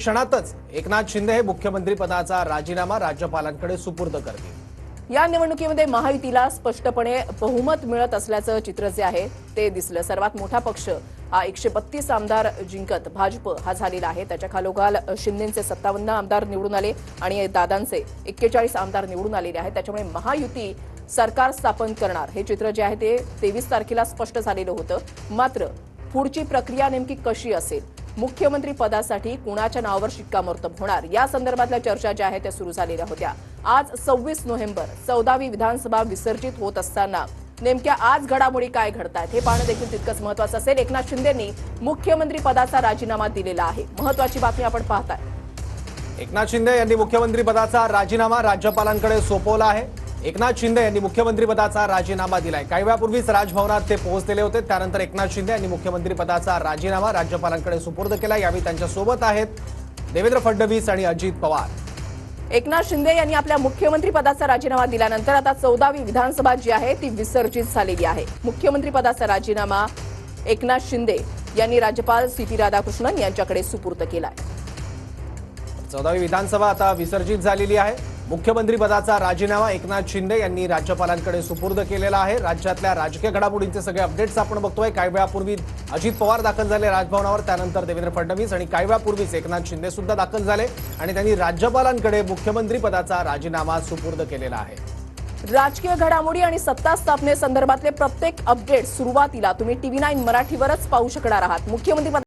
क्षणातच एकनाथ शिंदे हे मुख्यमंत्री पदाचा राजीनामा राज्यपालांकडे सुपूर्द करतील। या निवडणुकीमध्ये महायुतीला स्पष्टपणे बहुमत मिळत असल्याचं चित्र जे आहे ते दिसलं। सर्वात मोठा पक्ष हा 132 आमदार जिंकत भाजप हा झालेला आहे। त्याच्या खालोखाल शिंदेचे 57 आमदार निवडून आले आणि दादांचे 41 आमदार निवडून आलेले आहेत। त्याच्यामुळे महायुती सरकार स्थापन करणार हे चित्र जे आहे ते 23 तारखेला स्पष्ट झालेलं होतं। मात्र पुढची प्रक्रिया नेमकी कशी असेल, मुख्यमंत्री पदासाठी कुणाच्या नावावर शिक्कामोर्तब होणार या संदर्भातल्या चर्चा ज्या आहेत त्या सुरू झालेल्या होत्या। आज 26 नोव्हेंबर 14वी विधानसभा विसर्जित होत असताना नेमक्या आज घडामोडी काय घडतायत हे पाहणं देखील तितकंच महत्त्वाचं असेल। एकनाथ शिंदेंनी मुख्यमंत्री पदाचा राजीनामा दिलेला आहे। महत्त्वाची बातमी आपण पाहताय। एकनाथ शिंदे यांनी मुख्यमंत्री पदाचा राजीनामा राज्यपालांकडे सोपवला आहे। एकनाथ शिंदे यांनी मुख्यमंत्री पदाचा राजीनामा दिलाय। काही वेळापूर्वीच राजभवनात ते पोहोचलेले होते। त्यानंतर एकनाथ शिंदे यांनी मुख्यमंत्री पदाचा राजीनामा राज्यपालांकडे सुपूर्द केला। यावेळी त्यांच्या सोबत आहेत देवेंद्र फडणवीस आणि अजित पवार। एकनाथ शिंदे यांनी आपल्या मुख्यमंत्री पदाचा राजीनामा दिल्यानंतर आता 14वी विधानसभा जी आहे ती विसर्जित झालेली आहे। मुख्यमंत्री पदाचा राजीनामा एकनाथ शिंदे यांनी राज्यपाल सी.पी. राधाकृष्णन यांच्याकडे सुपूर्द केलाय। 14वी विधानसभा आता विसर्जित झालेली आहे। मुख्यमंत्री पदाचा राजीनामा एकनाथ शिंदे यांनी राज्यपालांकडे सुपूर्द केलेला आहे। राज्यातल्या राजकीय घडामोडींचे सगळे अपडेट्स आपण बघतोय। काही वेळापूर्वी अजित पवार दाखल झाले राजभवनावर, त्यानंतर देवेंद्र फडणवीस आणि काही वेळापूर्वीच एकनाथ शिंदे सुद्धा दाखल झाले आणि त्यांनी राज्यपालांकडे मुख्यमंत्री पदाचा राजीनामा सुपूर्द केलेला आहे। राजकीय घडामोडी आणि सत्ता स्थापनेसंदर्भातले प्रत्येक अपडेट सुरुवातीला तुम्ही TV9 मराठीवरच पाहू शकणार आहात। मुख्यमंत्री